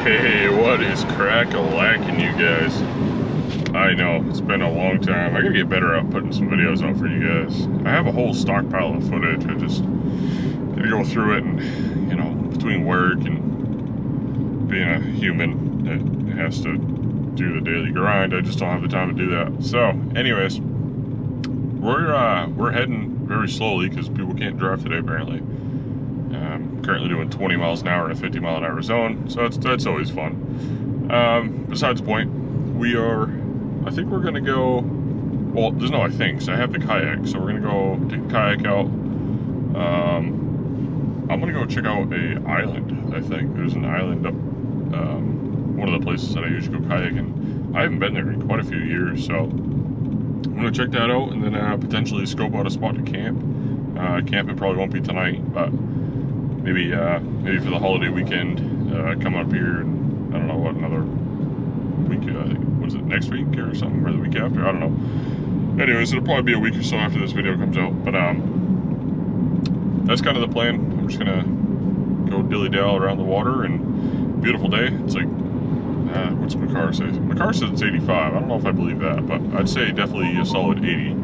Hey, what is crack-a-lacking, you guys? I know, it's been a long time. I gotta get better at putting some videos out for you guys. I have a whole stockpile of footage. I just gotta go through it and, you know, between work and being a human that has to do the daily grind, I just don't have the time to do that. So, anyways, we're heading very slowly because people can't drive today, apparently. Currently doing 20 miles an hour in a 50 mile an hour zone, so that's always fun. Besides the point, I think we're gonna go, well, there's no I think, so I have the kayak, so we're gonna go take the kayak out. I'm gonna go check out a island. I think there's an island up, one of the places that I usually go kayaking. I haven't been there in quite a few years, so I'm gonna check that out and then potentially scope out a spot to camp. Camping probably won't be tonight, but maybe for the holiday weekend, come up here and I don't know what, another week, what is it, next week or something, or the week after, I don't know. Anyways, it'll probably be a week or so after this video comes out, but that's kind of the plan. I'm just gonna go dilly-dally around the water, and beautiful day. It's like, what's my car say? My car says it's 85. I don't know if I believe that, but I'd say definitely a solid 80.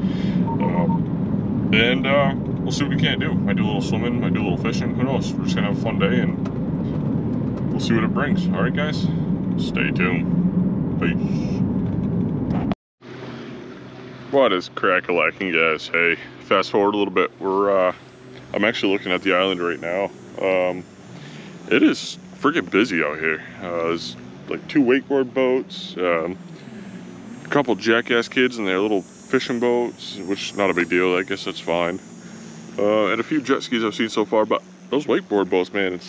We'll see what we can do. Might do a little swimming, might do a little fishing, who knows? We're just gonna have a fun day and we'll see what it brings. All right, guys, stay tuned. Peace. What is crack-a-lacking, guys? Hey, fast forward a little bit. I'm actually looking at the island right now. It is freaking busy out here. There's like 2 wakeboard boats, a couple jackass kids in their little fishing boats, which is not a big deal. I guess that's fine. And a few jet skis I've seen so far, but those wakeboard boats, man,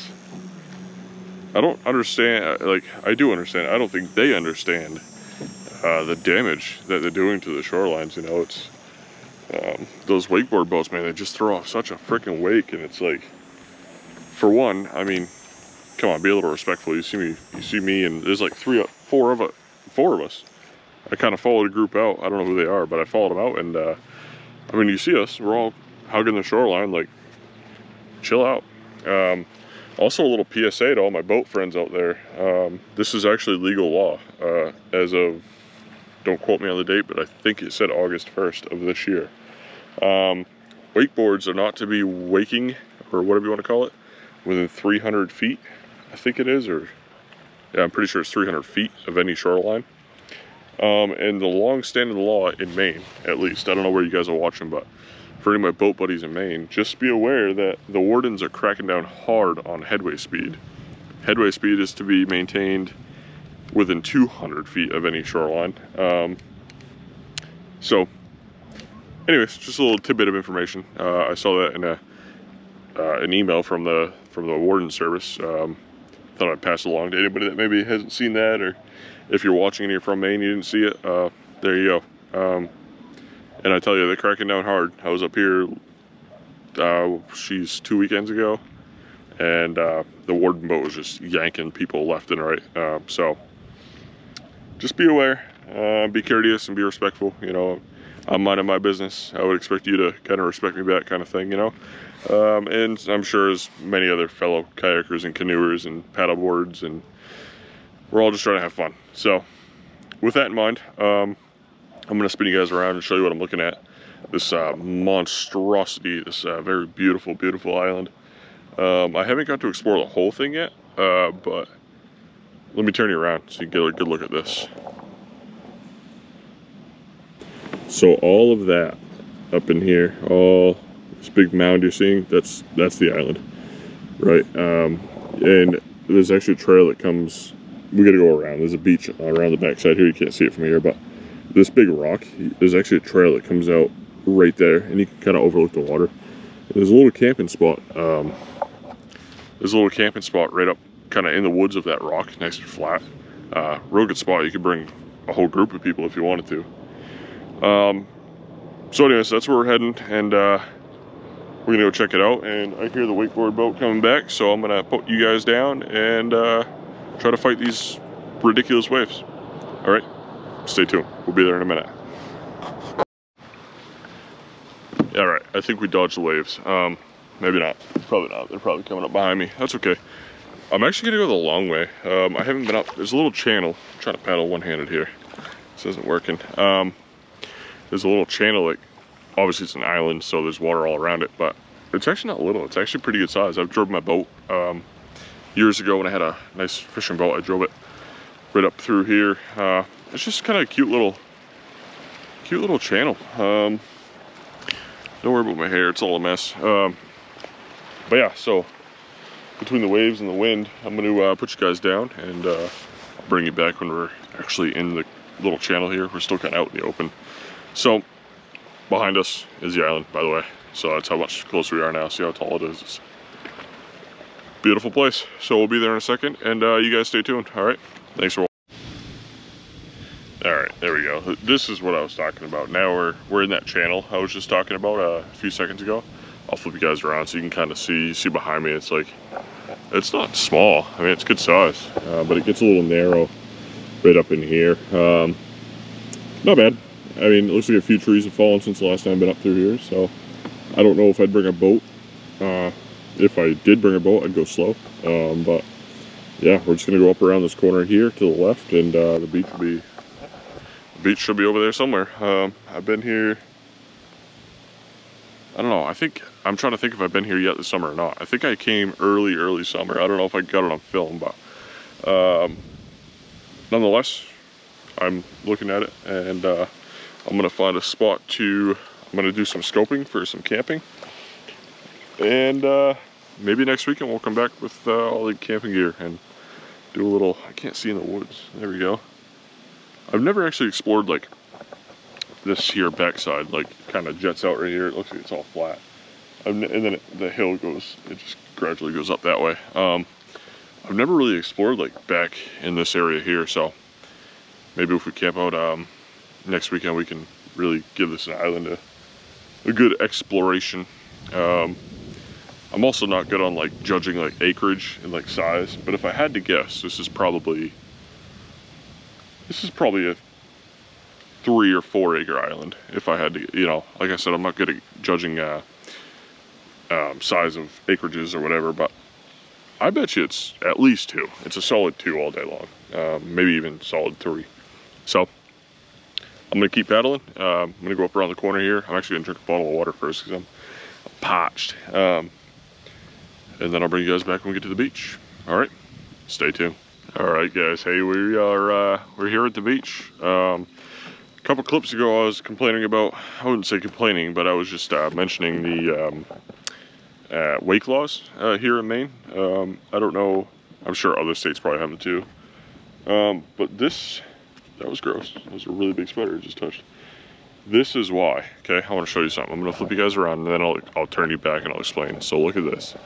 I don't understand. Like, I do understand. I don't think they understand the damage that they're doing to the shorelines. You know, it's those wakeboard boats, man. They just throw off such a freaking wake, and it's like, for one, I mean, come on, be a little respectful. You see me, and there's like 4 of us. I kind of followed a group out. I don't know who they are, but I followed them out, and I mean, you see us. We're all hugging the shoreline, like, chill out. Also, a little PSA to all my boat friends out there. This is actually legal law as of, don't quote me on the date, but I think it said August 1st of this year. Wakeboards are not to be waking, or whatever you want to call it, within 300 feet, I think it is, or yeah, I'm pretty sure it's 300 feet of any shoreline. And the long-standing law in Maine, at least, I don't know where you guys are watching, but for any of my boat buddies in Maine, just be aware that the wardens are cracking down hard on headway speed. Headway speed is to be maintained within 200 feet of any shoreline. So, anyways, just a little tidbit of information. I saw that in an email from the warden service. Thought I'd pass it along to anybody that maybe hasn't seen that, or if you're watching and you're from Maine, you didn't see it. There you go. And I tell you, they're cracking down hard. I was up here, 2 weekends ago, and the warden boat was just yanking people left and right. So just be aware, be courteous, and be respectful. You know, I'm minding my business. I would expect you to kind of respect me back, kind of thing, you know. And I'm sure as many other fellow kayakers and canoers and paddleboards, and we're all just trying to have fun. So with that in mind, I'm going to spin you guys around and show you what I'm looking at. This monstrosity, this very beautiful, beautiful island. I haven't got to explore the whole thing yet, but let me turn you around so you can get a good look at this. So all of that up in here, all this big mound you're seeing, that's the island, right? And there's actually a trail that comes, we got to go around. There's a beach around the backside here. You can't see it from here, but this big rock, there's actually a trail that comes out right there, and you can kind of overlook the water. And there's a little camping spot. There's a little camping spot right up kind of in the woods of that rock, nice and flat. Real good spot. You could bring a whole group of people if you wanted to. So anyways, that's where we're heading, and we're gonna go check it out. And I hear the wakeboard boat coming back, so I'm gonna put you guys down and try to fight these ridiculous waves. All right, stay tuned. We'll be there in a minute. All right, I think we dodged the waves. Maybe not. Probably not. They're probably coming up behind me. That's okay. I'm actually gonna go the long way. I haven't been up. There's a little channel. I'm trying to paddle one-handed here. This isn't working. There's a little channel, like, obviously it's an island, so there's water all around it, but it's actually not little. It's actually pretty good size. I've drove my boat years ago when I had a nice fishing boat. I drove it right up through here. It's just kind of a cute little channel. Don't worry about my hair, it's all a mess. But yeah, so between the waves and the wind, I'm going to put you guys down, and I'll bring you back when we're actually in the little channel here. We're still kind of out in the open. So behind us is the island, by the way. So that's how much closer we are now. See how tall it is. It's a beautiful place. So we'll be there in a second, and you guys stay tuned. All right, thanks for watching. All right, there we go. This is what I was talking about. Now we're in that channel I was just talking about a few seconds ago. I'll flip you guys around so you can kind of see behind me. It's like, it's not small. I mean, it's good size, but it gets a little narrow right up in here. Not bad. I mean, it looks like a few trees have fallen since the last time I've been up through here, so I don't know if I'd bring a boat. If I did bring a boat, I'd go slow. But yeah, we're just gonna go up around this corner here to the left, and the beach should be over there somewhere. I've been here, I don't know, I'm trying to think if I've been here yet this summer or not. I think I came early summer. I don't know if I got it on film, but nonetheless, I'm looking at it, and I'm gonna find a spot I'm gonna do some scoping for some camping, and maybe next weekend we'll come back with all the camping gear and do a little, I can't see in the woods, there we go. I've never actually explored like this here backside, like kind of jets out right here. It looks like it's all flat, and then the hill goes, it just gradually goes up that way. I've never really explored like back in this area here, so maybe if we camp out next weekend, we can really give this an island a good exploration. I'm also not good on like judging like acreage and like size, but if I had to guess, this is probably a 3 or 4 acre island. If I had to, you know, like I said, I'm not good at judging size of acreages or whatever, but I bet you it's at least 2. It's a solid 2 all day long, maybe even solid 3. So I'm gonna keep paddling. I'm gonna go up around the corner here. I'm actually gonna drink a bottle of water first because I'm parched, and then I'll bring you guys back when we get to the beach. All right, stay tuned. All right, guys. Hey, we're here at the beach. A couple clips ago, I was complaining about, I wouldn't say complaining, but I was just mentioning the wake laws here in Maine. I don't know, I'm sure other states probably have them too. But that was gross. That was a really big spider it just touched. This is why, okay? I want to show you something. I'm gonna flip you guys around, and then I'll turn you back and I'll explain. So look at this.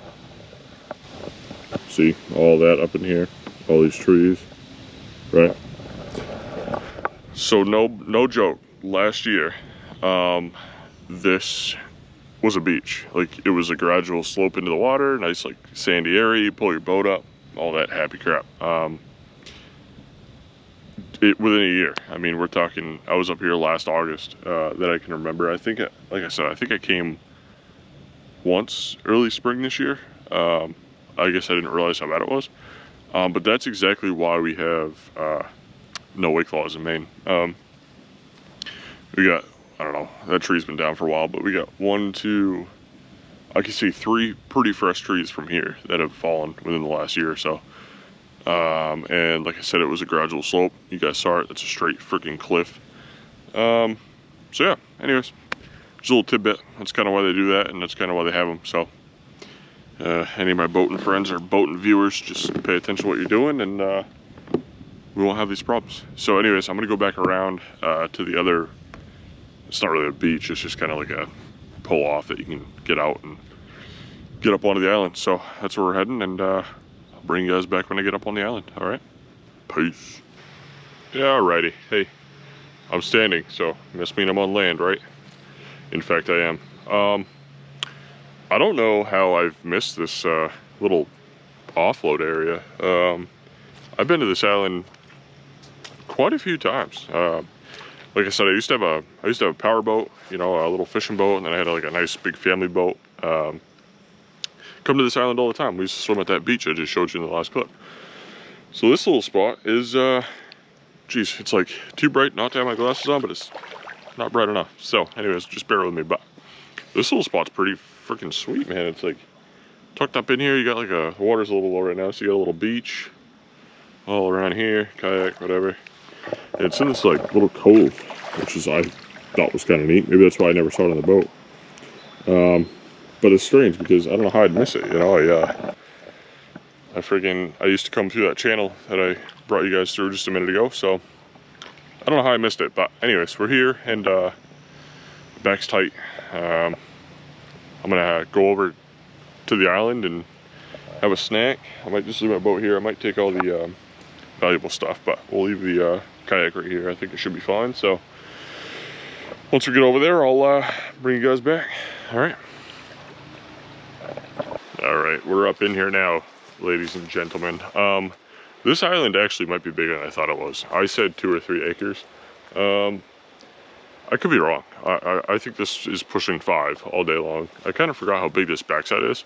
See all that up in here? All these trees, right? So no joke, last year, this was a beach. Like, it was a gradual slope into the water, nice like sandy area, you pull your boat up, all that happy crap. Within a year, I mean, we're talking, I was up here last August, that I can remember. I think, like I said, I think I came once early spring this year. I guess I didn't realize how bad it was. But that's exactly why we have no wake laws in Maine. We got, I don't know, that tree's been down for a while, but we got 1, 2, I can see 3 pretty fresh trees from here that have fallen within the last year or so. And like I said, it was a gradual slope. You guys saw it, it's a straight freaking cliff. So yeah, anyways, just a little tidbit. That's kind of why they do that, and that's kind of why they have them. So any of my boating friends or boating viewers, just pay attention to what you're doing, and we won't have these problems. So anyways, I'm gonna go back around to the other, it's not really a beach, it's just kind of like a pull off that you can get out and get up onto the island. So that's where we're heading, and I'll bring you guys back when I get up on the island. All right, peace. Yeah, alrighty. Hey, I'm standing, so must mean I'm on land, right? In fact, I am. I don't know how I've missed this little offload area. I've been to this island quite a few times. Like I said, I used to have a power boat, you know, a little fishing boat, and then I had like a nice big family boat. come to this island all the time. We used to swim at that beach I just showed you in the last clip. So this little spot is, geez, it's like too bright not to have my glasses on, but it's not bright enough. So anyways, just bear with me. But this little spot's pretty freaking sweet, man. It's like tucked up in here. You got like the water's a little low right now, so you got a little beach all around here, kayak, whatever. And it's in this like little cove, which is I thought was kind of neat. Maybe that's why I never saw it on the boat. But it's strange because I don't know how I'd miss it. You know, I used to come through that channel that I brought you guys through just a minute ago. So I don't know how I missed it. But anyways, we're here and back's tight. I'm gonna go over to the island and have a snack. I might just leave my boat here. I might take all the valuable stuff, but we'll leave the kayak right here. I think it should be fine. So once we get over there, I'll bring you guys back. All right. All right, we're up in here now, ladies and gentlemen. This island actually might be bigger than I thought it was. I said 2 or 3 acres. I could be wrong. I think this is pushing 5 all day long. I kind of forgot how big this backside is.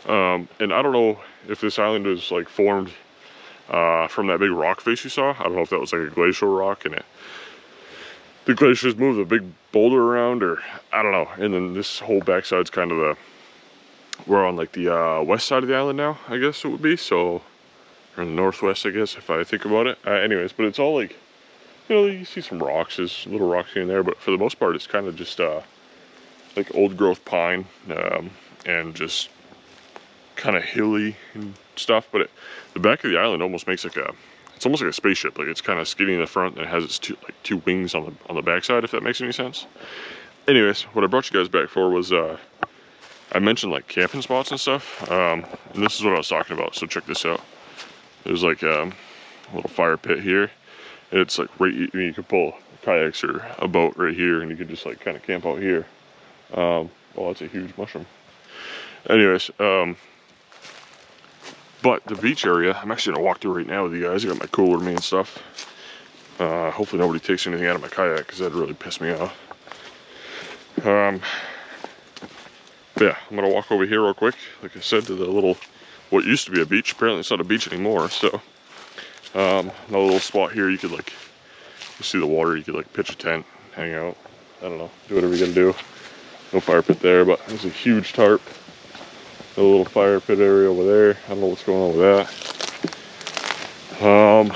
And I don't know if this island was like formed from that big rock face you saw. I don't know if that was like a glacial rock and the glaciers moved a big boulder around, or I don't know. And then this whole backside's kind of we're on like the west side of the island now, I guess it would be. So, or the northwest, I guess, if I think about it. Anyways, but it's all like, you know, you see some rocks, there's little rocks here and there, but for the most part, it's kind of just like old growth pine and just kind of hilly and stuff. But the back of the island almost makes like it's almost like a spaceship. Like it's kind of skinny in the front and it has its two wings on the backside, if that makes any sense. Anyways, what I brought you guys back for was I mentioned like camping spots and stuff, and this is what I was talking about. So check this out. There's like a little fire pit here, and it's like right. You could pull kayaks or a boat right here, and you could just like kind of camp out here. Oh, that's a huge mushroom. Anyways, but the beach area, I'm actually gonna walk through right now with you guys. I got my cooler with me and stuff. Hopefully nobody takes anything out of my kayak, because that'd really piss me off. Yeah, I'm gonna walk over here real quick, like I said, to the little, what used to be a beach. Apparently it's not a beach anymore. So another little spot here. You could like, you see the water, you could like pitch a tent, hang out, I don't know, do whatever you're gonna do. No fire pit there, but there's a huge tarp, a little fire pit area over there. I don't know what's going on with that.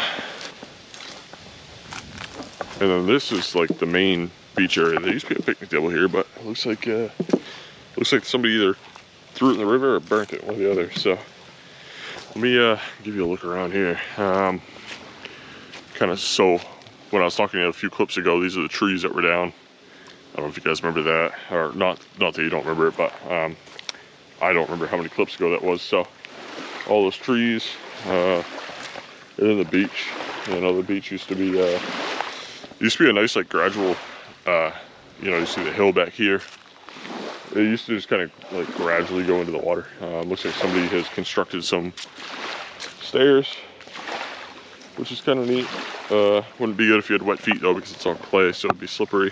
And then this is like the main beach area. There used to be a picnic table here, but it looks like somebody either threw it in the river or burnt it, one or the other. So let me give you a look around here. Kind of, so when I was talking a few clips ago, these are the trees that were down. I don't know if you guys remember that, or not that you don't remember it, but I don't remember how many clips ago that was. So all those trees, and then the beach. You know, the beach used to be a nice like gradual, you know, you see the hill back here. It used to just kind of like gradually go into the water. Looks like somebody has constructed some stairs, which is kind of neat. Wouldn't be good if you had wet feet though, because it's all clay, so it'd be slippery.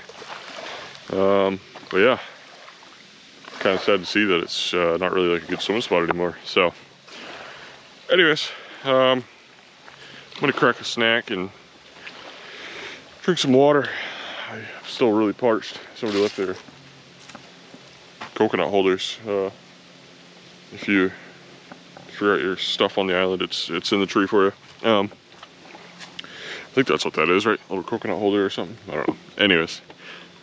But yeah, kind of sad to see that it's not really like a good swimming spot anymore. So anyways, I'm gonna crack a snack and drink some water. I'm still really parched. Somebody left their coconut holders. If you forgot your stuff on the island, it's in the tree for you. I think that's what that is, right? A little coconut holder or something. I don't know. Anyways,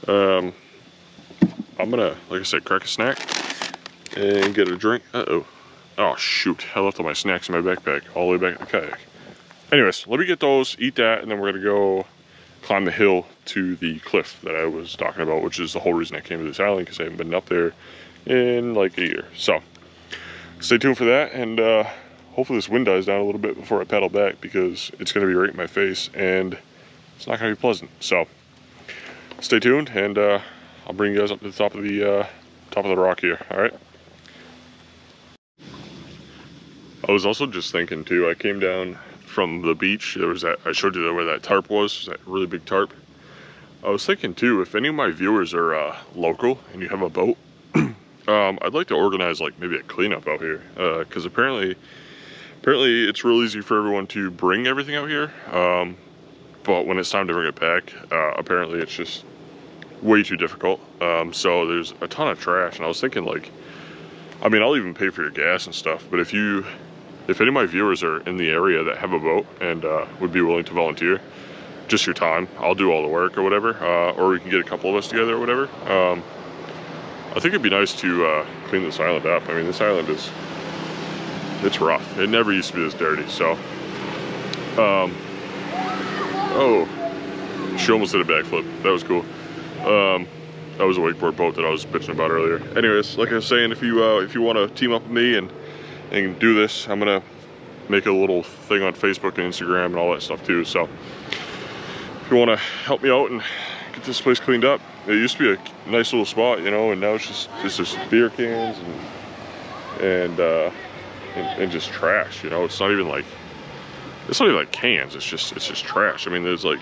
I'm gonna, like I said, crack a snack and get a drink. Oh shoot! I left all my snacks in my backpack, all the way back in the kayak. Anyways, let me get those, eat that, and then we're gonna go climb the hill to the cliff that I was talking about, which is the whole reason I came to this island, because I haven't been up there in like a year. So stay tuned for that, and hopefully this wind dies down a little bit before I paddle back, because it's going to be right in my face and it's not going to be pleasant. So stay tuned, and I'll bring you guys up to the top of the rock here. All right. I was also just thinking too, I came down from the beach. There was that, I showed you where that tarp was, that really big tarp. I was thinking too, if any of my viewers are local and you have a boat, I I'd like to organize like maybe a cleanup out here, because apparently it's real easy for everyone to bring everything out here, but when it's time to bring it back, apparently it's just way too difficult. So there's a ton of trash, and I was thinking like, I mean, I'll even pay for your gas and stuff, but if any of my viewers are in the area that have a boat and would be willing to volunteer, just your time, I'll do all the work or whatever, or we can get a couple of us together or whatever. I think it'd be nice to clean this island up. I mean, this island it's rough. It never used to be this dirty, so. Oh, she almost did a backflip. That was cool. That was a wakeboard boat that I was bitching about earlier. Anyways, like I was saying, if you want to team up with me and do this, I'm gonna make a little thing on Facebook and Instagram and all that stuff too. So if you want to help me out and get this place cleaned up, it used to be a nice little spot, you know, and now it's just beer cans and just trash, you know. It's not even like cans. It's just trash. I mean, there's like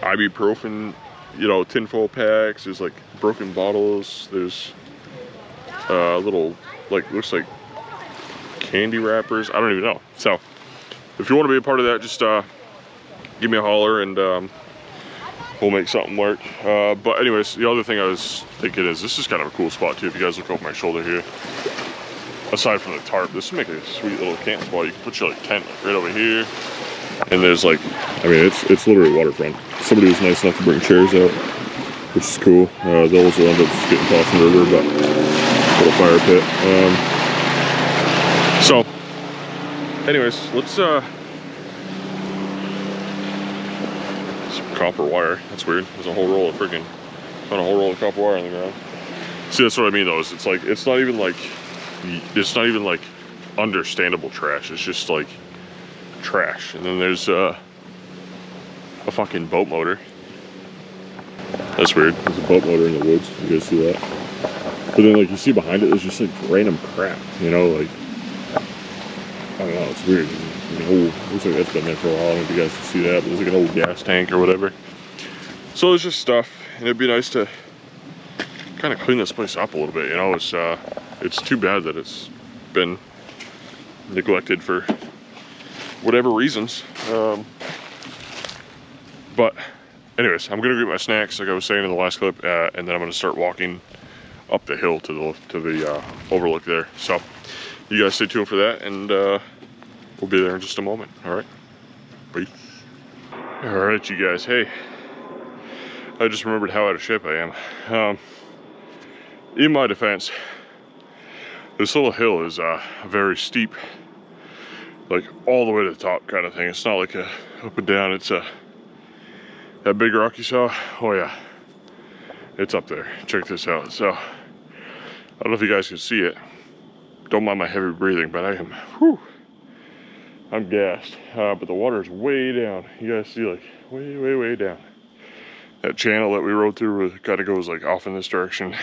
ibuprofen, you know, tinfoil packs. There's like broken bottles. There's little, like, looks like candy wrappers. I don't even know. So if you want to be a part of that, just give me a holler and we'll make something work. But anyways, the other thing I was thinking is this is kind of a cool spot too. If you guys look over my shoulder here, aside from the tarp, this would make a sweet little camp spot. You can put your like tent like right over here, and there's like, I mean, it's literally waterfront. Somebody was nice enough to bring chairs out, which is cool. Those will end up just getting tossed in the river, but little fire pit. So anyways, let's some copper wire. That's weird. There's a whole roll of freaking, found a whole roll of copper wire on the ground. See, that's what I mean though, is it's like, it's not even like understandable trash. It's just like trash. And then there's a fucking boat motor. That's weird. There's a boat motor in the woods. You guys see that? But then like you see behind it, there's just like random crap, you know, like, I don't know, it's weird. Looks like that's been there for a while. I don't know if you guys can see that, but there's like an old gas tank or whatever. So there's just stuff, and it'd be nice to kind of clean this place up a little bit, you know. It's too bad that it's been neglected for whatever reasons. But anyways, I'm gonna get my snacks like I was saying in the last clip, and then I'm gonna start walking up the hill to the overlook there. So you guys stay tuned for that, and we'll be there in just a moment. All right, peace. All right, you guys. Hey, I just remembered how out of shape I am. In my defense, this little hill is very steep, like all the way to the top kind of thing. It's not like a up and down. It's that big rock you saw. Oh yeah, it's up there. Check this out. So I don't know if you guys can see it. Don't mind my heavy breathing, but I am, whew, I'm gassed. But the water is way down. You guys see, like way down. That channel that we rode through kind of goes like off in this direction.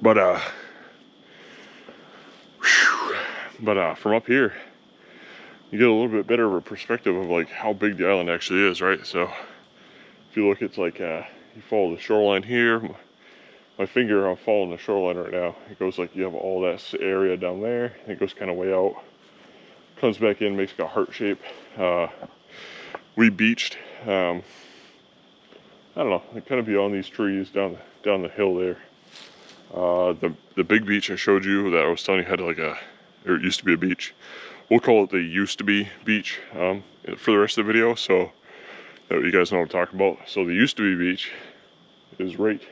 But from up here, you get a little bit better of a perspective of like how big the island actually is, right? So if you look, it's like you follow the shoreline here. My finger, I'm following the shoreline right now. It goes like you have all that area down there. It goes kind of way out, comes back in, makes like a heart shape. We beached, I don't know, like kind of beyond these trees down the hill there. The big beach I showed you that I was telling you had like or it used to be a beach. We'll call it the used to be beach for the rest of the video, so that you guys know what I'm talking about. So the used to be beach is right,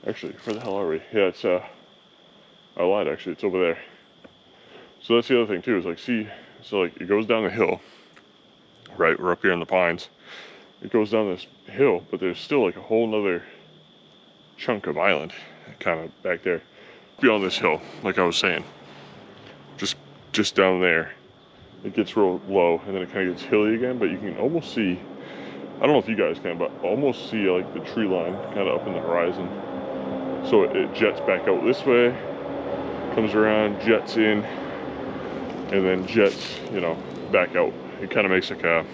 actually, where the hell are we? Yeah, it's I lied, actually, it's over there. So that's the other thing too, is like, see, so like it goes down the hill, right? We're up here in the pines. It goes down this hill, but there's still like a whole nother chunk of island kind of back there beyond this hill. Like I was saying, just down there it gets real low, and then it kind of gets hilly again, but you can almost see, I don't know if you guys can, but almost see like the tree line kind of up in the horizon. So it jets back out this way, comes around, jets in, and then jets, you know, back out. It kind of makes like a,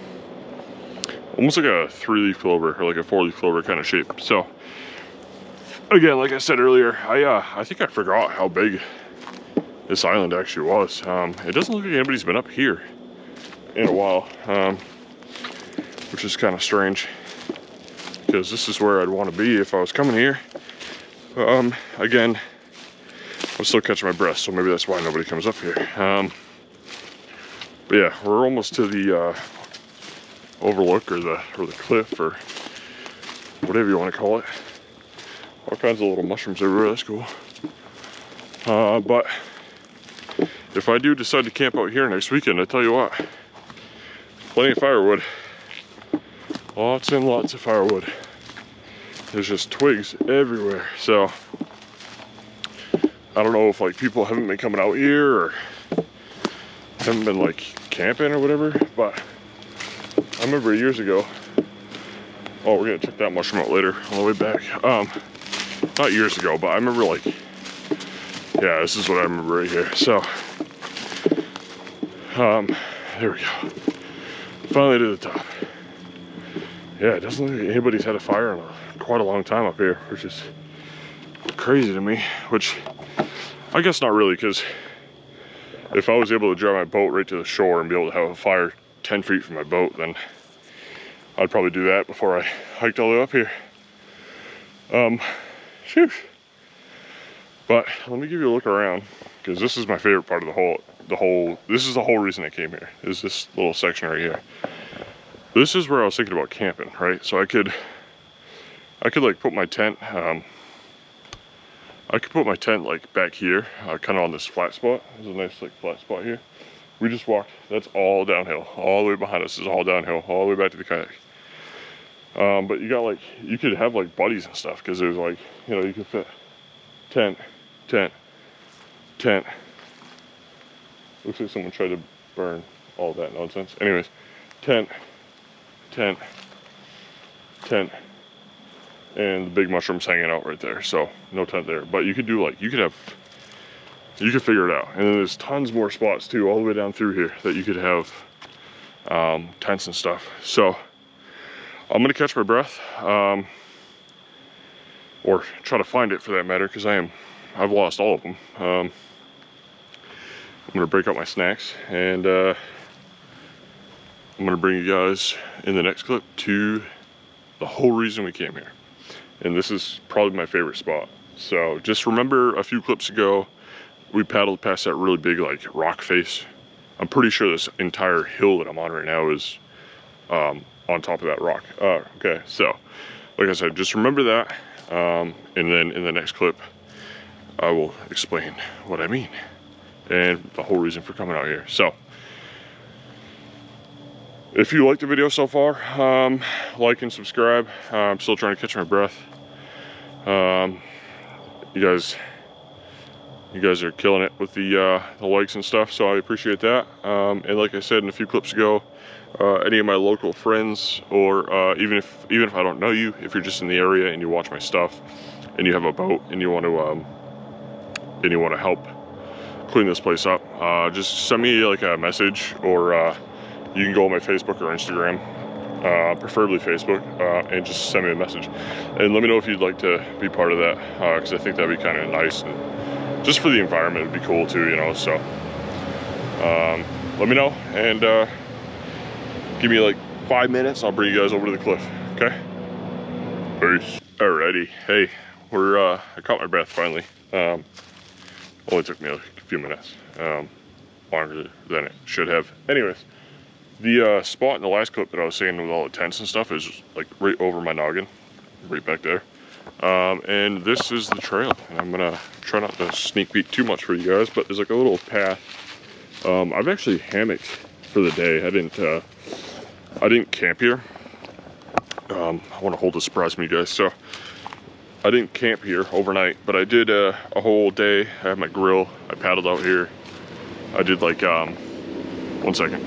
almost like a 3-leaf clover or like a 4-leaf clover kind of shape. So again, like I said earlier, I think I forgot how big this island actually was. It doesn't look like anybody's been up here in a while, which is kind of strange, because this is where I'd want to be if I was coming here. Again, I'm still catching my breath, so maybe that's why nobody comes up here. But yeah, we're almost to the overlook, or the cliff, or whatever you want to call it. All kinds of little mushrooms everywhere. That's cool. But if I do decide to camp out here next weekend, I tell you what, plenty of firewood. Lots and lots of firewood. There's just twigs everywhere. So I don't know if like people haven't been coming out here or haven't been like camping or whatever, but I remember years ago. Oh, we're gonna check that mushroom out later on the way back. Not years ago, but I remember like, yeah, this is what I remember right here. So, there we go. Finally to the top. Yeah, it doesn't look like anybody's had a fire in quite a long time up here, which is crazy to me, which I guess not really, because if I was able to drive my boat right to the shore and be able to have a fire 10 feet from my boat, then I'd probably do that before I hiked all the way up here. Phew. But let me give you a look around, because this is my favorite part of this is the whole reason I came here, is this little section right here. This is where I was thinking about camping, right? So I could like put my tent, I could put my tent like back here, kind of on this flat spot. There's a nice like flat spot here. We just walked, that's all downhill. All the way behind us is all downhill, all the way back to the kayak. But you got like, you could have like buddies and stuff, because there's like, you know, you could fit tent, tent, tent. Looks like someone tried to burn all that nonsense. Anyways, tent, tent, tent, and the big mushroom's hanging out right there. So no tent there, but you could do like, you could figure it out. And then there's tons more spots too, all the way down through here, that you could have tents and stuff. So I'm gonna catch my breath, or try to find it for that matter, because I've lost all of them. I'm gonna break out my snacks, and I'm gonna bring you guys in the next clip to the whole reason we came here. And this is probably my favorite spot. So just remember, a few clips ago, we paddled past that really big like rock face. I'm pretty sure this entire hill that I'm on right now is on top of that rock. Okay, so like I said, just remember that, and then in the next clip I will explain what I mean and the whole reason for coming out here. So if you liked the video so far, like and subscribe. I'm still trying to catch my breath. You guys are killing it with the likes and stuff, so I appreciate that. And like I said in a few clips ago, any of my local friends, or even if I don't know you, if you're just in the area and you watch my stuff and you have a boat and you want to help clean this place up, just send me like a message, or you can go on my Facebook or Instagram, preferably Facebook, and just send me a message and let me know if you'd like to be part of that, because I think that'd be kind of nice, and just for the environment it'd be cool too, you know. So let me know, and give me like 5 minutes, I'll bring you guys over to the cliff. Okay, peace. Alrighty, hey, I caught my breath finally. Only took me like a few minutes, longer than it should have. Anyways, the spot in the last clip that I was saying with all the tents and stuff is like right over my noggin, right back there. And this is the trail, and I'm gonna try not to sneak peek too much for you guys, but there's like a little path. I've actually hammocked for the day. I didn't camp here. I want to hold a surprise from you guys. So I didn't camp here overnight, but I did a whole day. I had my grill, I paddled out here. I did like, 1 second.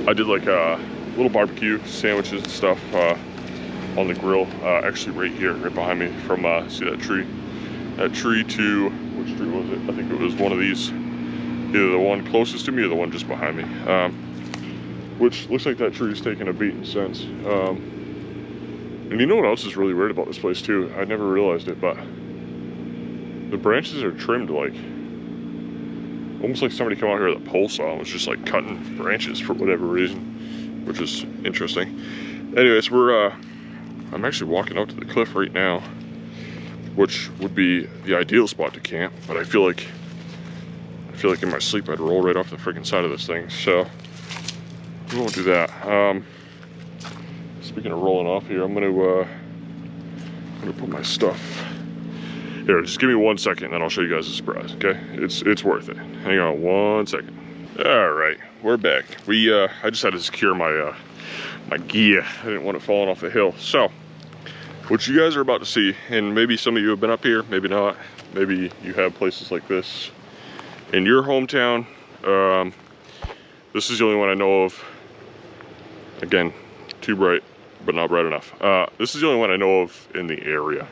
I did like a little barbecue, sandwiches and stuff on the grill, actually right here, right behind me from, see that tree? That tree to, which tree was it? I think it was one of these, either the one closest to me or the one just behind me. Which looks like that tree is taking a beating since. And you know what else is really weird about this place too? I never realized it, but the branches are trimmed like, almost like somebody came out here with a pole saw and was just like cutting branches for whatever reason, which is interesting. Anyways, I'm actually walking out to the cliff right now, which would be the ideal spot to camp, but I feel like in my sleep I'd roll right off the freaking side of this thing, so we won't do that. Speaking of rolling off here, I'm gonna put my stuff here. Just give me 1 second, and then I'll show you guys a surprise. Okay, it's worth it. Hang on 1 second. All right, we're back. I just had to secure my my gear. I didn't want it falling off the hill. So, what you guys are about to see, and maybe some of you have been up here, maybe not. Maybe you have places like this in your hometown. This is the only one I know of. Again, too bright, but not bright enough. This is the only one I know of in the area.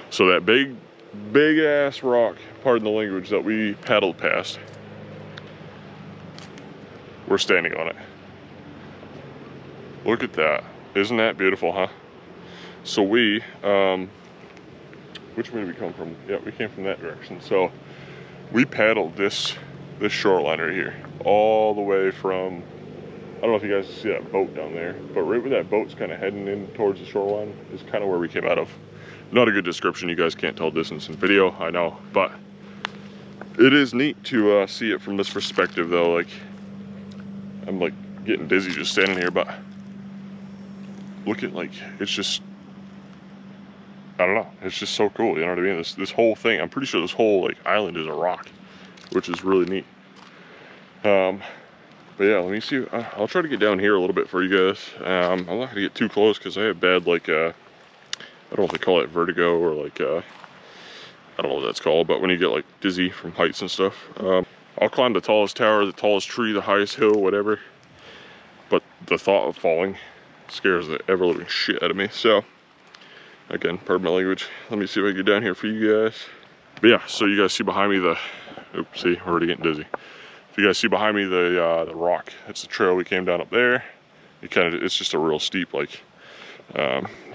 So that big ass rock, pardon the language, that we paddled past, we're standing on it. Look at that. Isn't that beautiful, huh? So which way did we come from? Yeah, we came from that direction. So we paddled this shoreline right here, all the way from, I don't know if you guys see that boat down there, but right where that boat's kind of heading in towards the shoreline is kind of where we came out of. Not a good description, you guys can't tell distance in video, I know, but it is neat to see it from this perspective though. Like, I'm like getting dizzy just standing here, but look at, like, it's just, I don't know, it's just so cool, you know what I mean? This whole thing, I'm pretty sure this whole like island is a rock, which is really neat. But yeah, let me see, I'll try to get down here a little bit for you guys. I'm not gonna get too close because I have bad, like, I don't know if they call it vertigo or like, I don't know what that's called, but when you get like dizzy from heights and stuff. I'll climb the tallest tower, the tallest tree, the highest hill, whatever. But the thought of falling scares the ever-living shit out of me. So, again, pardon my language. Let me see if I can get down here for you guys. But yeah, so you guys see behind me oops, see, we're already getting dizzy. If you guys see behind me the rock, that's the trail we came down up there. It's just a real steep, like,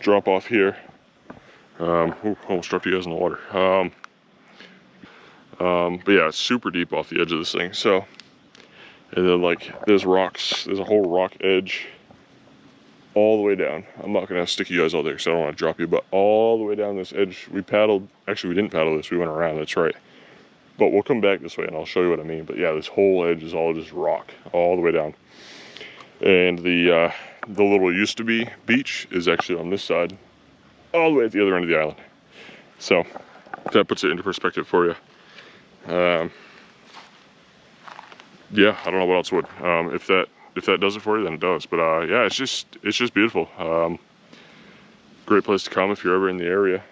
drop off here. Almost dropped you guys in the water. But yeah, it's super deep off the edge of this thing. So, and then like there's rocks, there's a whole rock edge all the way down. I'm not gonna stick you guys out there because I don't want to drop you, but all the way down this edge, we paddled. Actually, we didn't paddle this, we went around, that's right. But we'll come back this way and I'll show you what I mean. But yeah, this whole edge is all just rock, all the way down. And the little used to be beach is actually on this side, all the way at the other end of the island. So, that puts it into perspective for you. Yeah, I don't know what else would. If that does it for you, then it does. But yeah, it's just beautiful. Great place to come if you're ever in the area.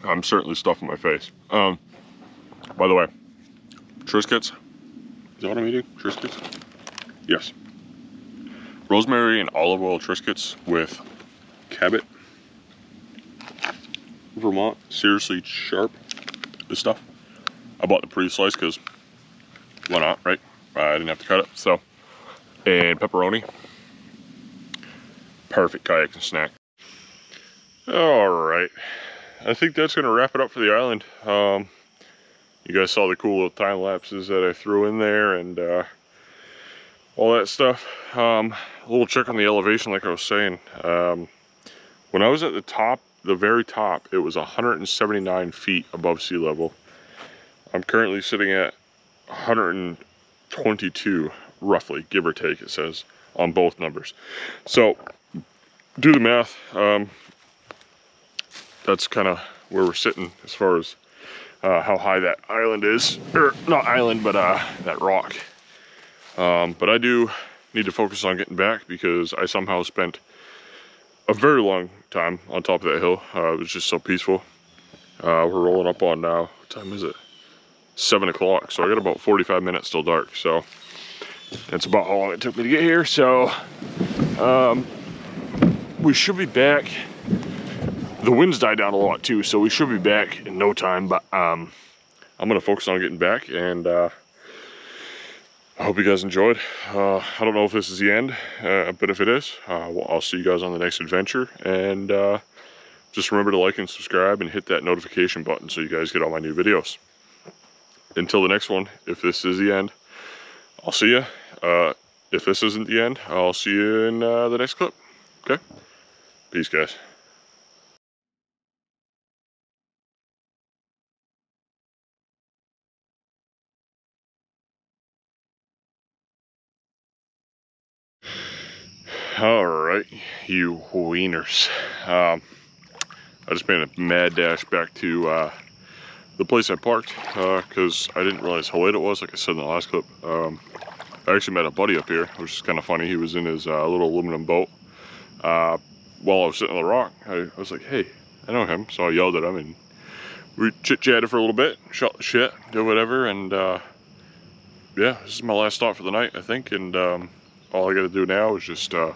I'm certainly stuffing my face. By the way, Triscuits. Is that what I'm eating? Triscuits? Yes. Rosemary and olive oil Triscuits with Cabot. Vermont, seriously sharp. This stuff. I bought the pre-slice because why not, right? I didn't have to cut it, so. And pepperoni. Perfect kayaking snack. All right. I think that's gonna wrap it up for the island. You guys saw the cool little time lapses that I threw in there and all that stuff. A little check on the elevation, like I was saying. When I was at the top, the very top, it was 179 feet above sea level. I'm currently sitting at 122, roughly, give or take, it says, on both numbers. So, do the math. That's kind of where we're sitting as far as how high that island is. Or, not island, but that rock. But I do need to focus on getting back because I somehow spent a very long time on top of that hill. It was just so peaceful. We're rolling up on now, what time is it? 7 o'clock, so I got about 45 minutes till dark, so that's about how long it took me to get here. So we should be back. The wind's died down a lot too, so we should be back in no time, but I'm gonna focus on getting back, and I hope you guys enjoyed. I don't know if this is the end, but if it is, well, I'll see you guys on the next adventure, and just remember to like and subscribe and hit that notification button so you guys get all my new videos. Until the next one, if this is the end, I'll see you. If this isn't the end, I'll see you in the next clip. Okay? Peace, guys. All right, you wieners. I just made a mad dash back to the place I parked because I didn't realize how late it was, like I said in the last clip. I actually met a buddy up here, which is kind of funny. He was in his little aluminum boat. While I was sitting on the rock, I was like, hey, I know him. So I yelled at him and we chit-chatted for a little bit, shot the shit, did whatever, and yeah, this is my last stop for the night, I think, and all I gotta do now is just, the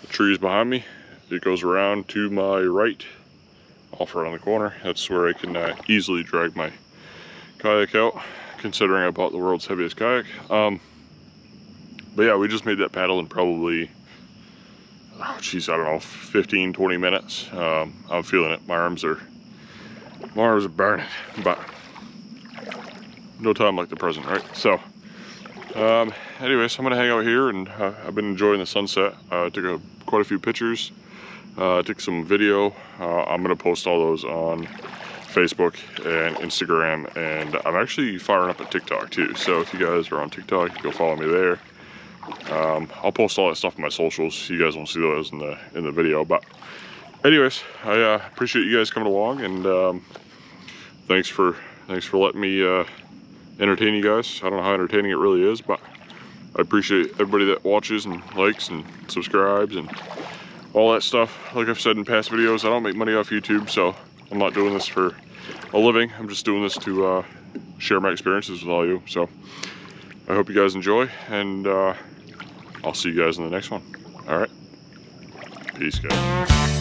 trees behind me, it goes around to my right, off around the corner. That's where I can easily drag my kayak out, considering I bought the world's heaviest kayak. But yeah, we just made that paddle in probably, oh geez, I don't know, 15, 20 minutes. I'm feeling it. My arms are burning, but no time like the present, right? So, anyways, I'm gonna hang out here, and I've been enjoying the sunset. Took quite a few pictures, took some video. I'm gonna post all those on Facebook and Instagram, and I'm actually firing up a TikTok too. So if you guys are on TikTok, go follow me there. I'll post all that stuff on my socials. You guys won't see those in the video, but anyways, I appreciate you guys coming along, and thanks for letting me entertain you guys. I don't know how entertaining it really is, but I appreciate everybody that watches and likes and subscribes and all that stuff. Like I've said in past videos, I don't make money off YouTube, so I'm not doing this for a living. I'm just doing this to share my experiences with all you. So I hope you guys enjoy, and I'll see you guys in the next one. All right, peace, guys.